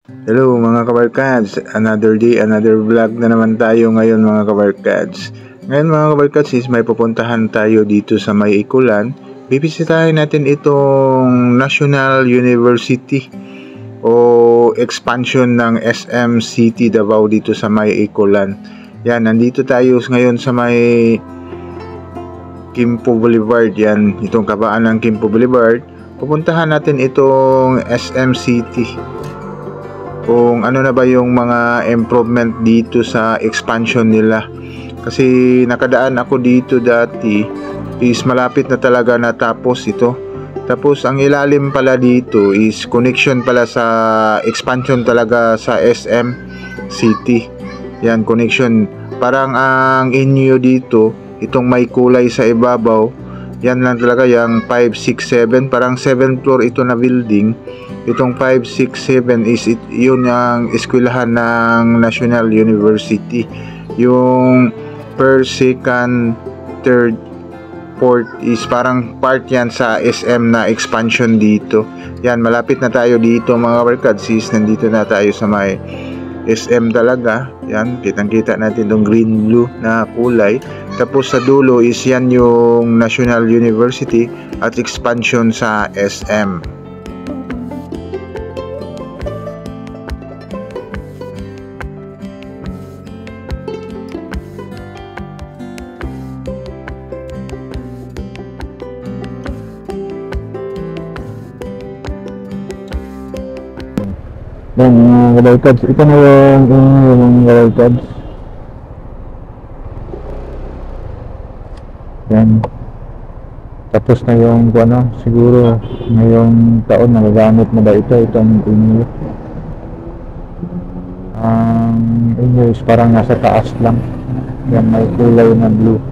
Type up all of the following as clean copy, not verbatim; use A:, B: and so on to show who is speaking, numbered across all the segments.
A: Hello mga kabarkads, another day, another vlog na naman tayo ngayon mga kabarkads. Ngayon mga kabarkads is may pupuntahan tayo dito sa May Ikulan. Bibisitahin natin itong National University o expansion ng SM City Davao dito sa May Ikulan. Yan, nandito tayo ngayon sa may Quimpo Boulevard. Yan, itong kabaan ng Quimpo Boulevard. Pupuntahan natin itong SM City. Kung ano na ba yung mga improvement dito sa expansion nila. Kasi nakadaan ako dito dati is malapit na talaga natapos ito. Tapos ang ilalim pala dito is connection pala sa expansion talaga sa SM City. Yan, connection. Parang ang inyo dito, itong may kulay sa ibabaw, yan lang talaga yung 5, 6, 7. Parang 7th floor ito na building. Itong 5, 6, 7 is yun ang eskwelahan ng National University. Yung first, second, third, fourth is parang part yan sa SM na expansion dito. Yan, malapit na tayo dito mga kabarkads. Nandito na tayo sa may SM talaga. Yan, kitang-kita natin itong green-blue na kulay. Tapos sa dulo is yan yung National University at expansion sa SM.
B: Yan mga kabarkads, ito na yung mga kabarkads. Yan. Tapos na yung siguro ngayong taon nagagamit na ba itong inyo. Ang inyo is parang nasa taas lang. Yan, may kulay na blue.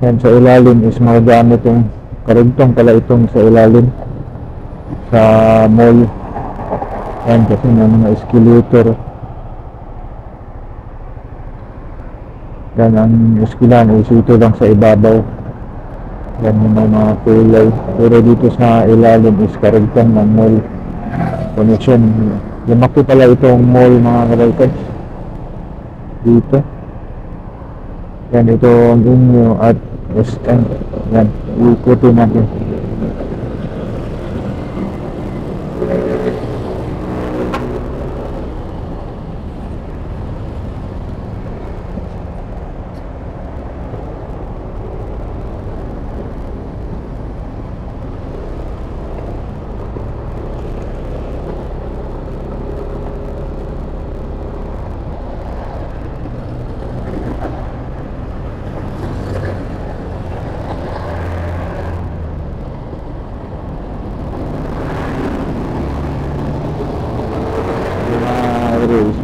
B: Yan, sa ilalim is magagamit yung karugtong pala itong sa ilalim sa mall. Yan, kasi may mga escalator. Yan, ang eskwelahan is ito lang sa ibabaw. Yan yung mga kulay. Pero dito sa ilalim is karagtang ng mall connection. Lumaki pala itong mall mga kabarkads dito. Yan, ito ang inyo at SM. Yan, ikutin natin.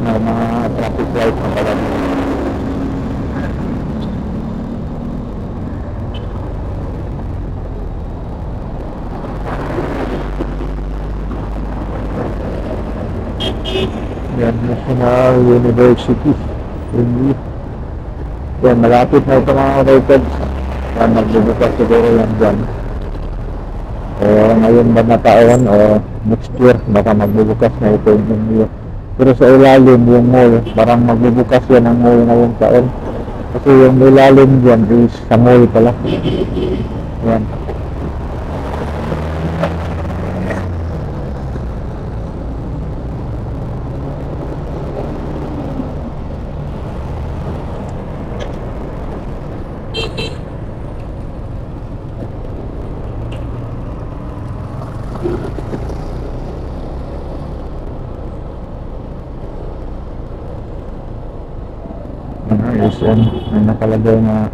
B: Mga traffic light na pala. Yan, National University. Yan, malapit na ito mga kabarkads. Yan, magbubukas siguro yan dyan. O ngayon ba na taon o next year baka magbubukas na ito yung. Pero sa ilalim yung mall, parang magbubukas yan ang mall ngayong taon. Kasi yung ilalim dyan is sa mall pala. Yan. SM, may nakalagay na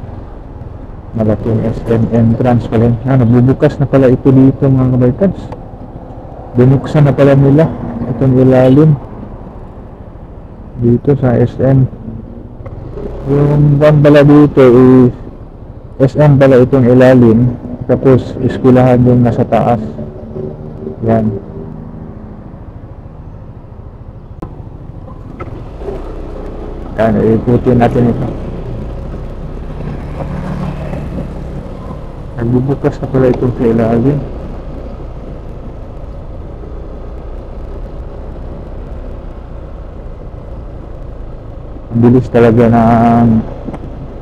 B: malaking SM entrance pala. Nagbubukas na pala ito dito mga kabarkads. Binuksan na pala nila itong ilalim dito sa SM. Yung pala dito is SM pala itong ilalim, tapos eskwelahan yung nasa taas. Yan. Yan, ikutin natin ito. Nagbubukas na pala itong sa ilalim. Ang bilis talaga ng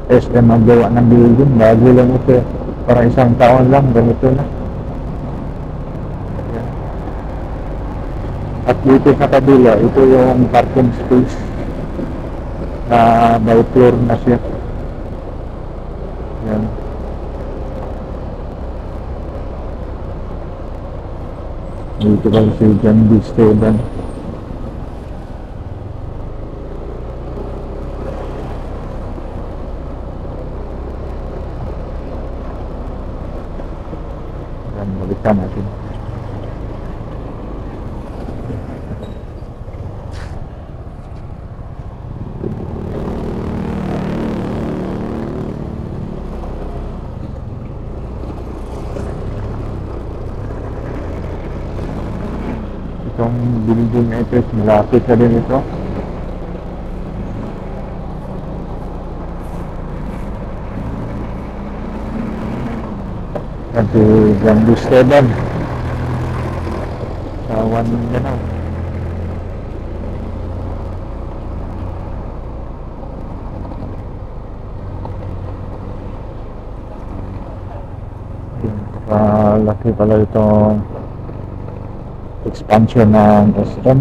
B: SM maggawa ng building. Bago lang ito. Para isang taon lang, ganito na. At dito sa kabila, ito yung parking space na by floor na siya. Yan. Dito ba si John B. Esteban? Yan, balikan natin. Itong building na ito, malapit na din ito. Yan si John B. Esteban sa Mindanao. Laki pala itong expansion ng SM.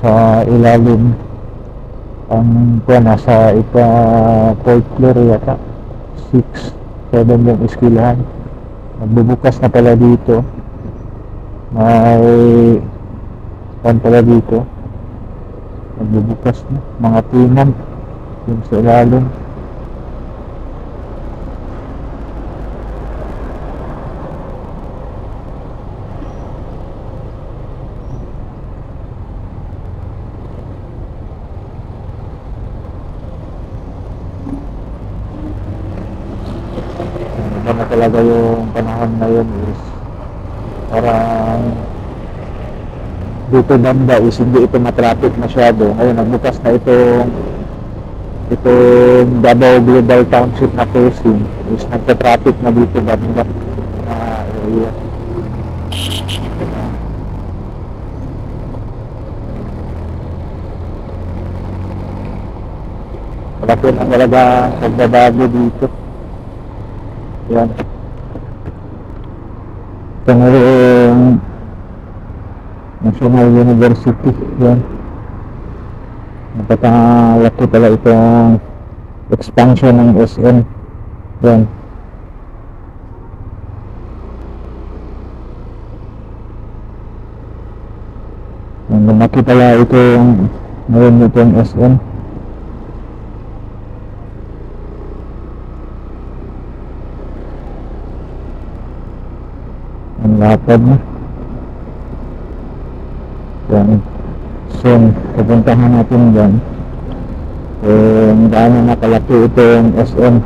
B: Sa ilalim ang nasa ika-4th floor yata, 6, 7 yung eskwelahan. Magbubukas na pala dito. May pala dito, magbubukas na mga tinan yung sa ilalim. Ano na talaga yung panahon na yun is parang dito banda is hindi ito matraffic masyado. Ngayon nagbukas na itong Davao Global Township na crossing is nagka-traffic na dito banda na area. Malaki na talaga pagbabago dito. Yan. Ito ngayon National University. Yan. Napakalaki pala itong expansion ng SM. Yan. Lumaki pala itong ngayon itong SM. Ang lapad na. Yan. So, pupuntahan natin dyan. Gaano nakalaki itong SM.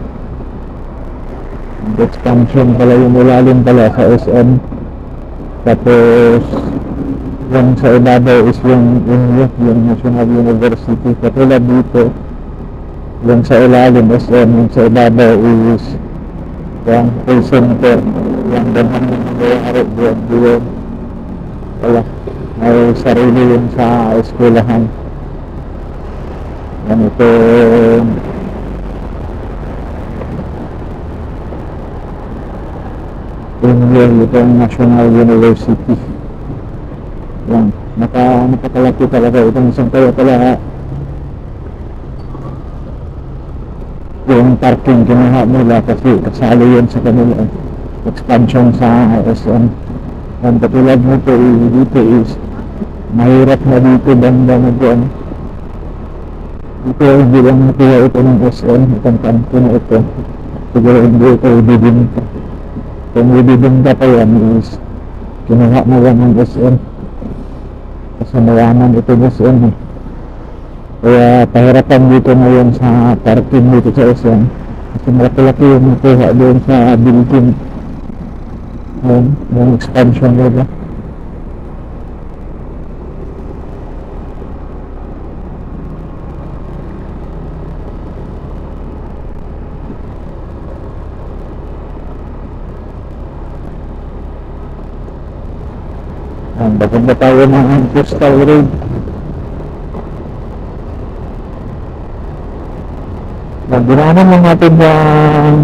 B: Expansion pala yung ilalim pala sa SM. Tapos yung sa ibabaw is yung National University. Katulad dito, yung sa ilalim SM, yung sa ibabaw is yung full center. Yung ganang nangyayari doon. Wala. May sarili yun sa eskwelahan. Yan ito. Itong National University. Yan. Napakalaki talaga itong isang kaya pala yung parking kinuha nila kasi kasali yun sa kanila expansion sa SM. Ang katulad nito dito is mahirap na dito banda na doon. Dito hindi lang nakuha ito ng SM, itong kanto na ito. Siguro hindi ito ibibinta. Kung ibibinta pa yan is kinuha na yan ng SM. Kasi mayaman ito ng SM. Kaya pahirapan dito ngayon sa parking dito sa SM. Kasi malaki-laki yung nakuha doon sa building. Yung expansion nila. Papunta tayo ng Coastal Road. Dinaanan lang natin yung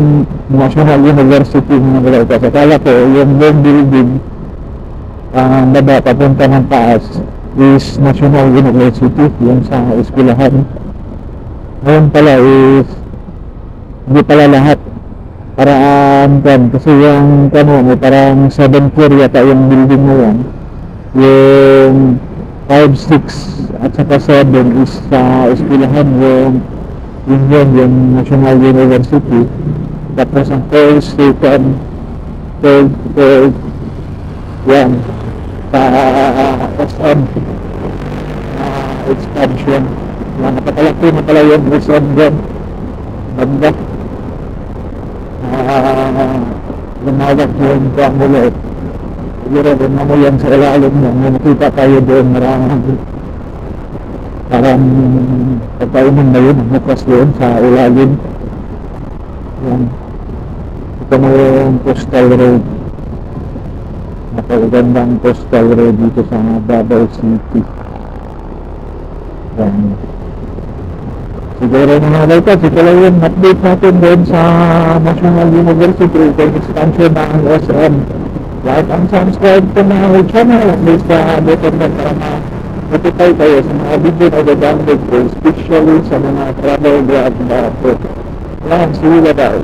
B: National University ng Caloocan. Akala ko yung main building baba papunta ng taas is National University, yung sa eskwelahan. Ngayon pala is hindi pala lahat. Parang kasi yung parang 7 floor yata yung building mo yan. Yung 5, 6 at saka 7 is sa eskwelahan, yung National University. Tapos ang first, second, third yan sa SM expansion. Yan, napakalaki na pala yung SM dyan. Banda lumawag yung ulit. Siguro rin mo yan sa ilalim mo. May nakita tayo doon, parang pagkainan na yun, bukas doon sa ilalim. Yan. Ito na yung Coastal Road. Napagandang Coastal Road dito sa Davao City. Yan. Siguro mga Valcats, ito lang yung update natin doon sa National University, yung expansion ng SM. Like and subscribe to my channel, at least button na para notify kayo sa mga video na gagamit ko, especially sa mga travel vlog na po. Yan, see you later.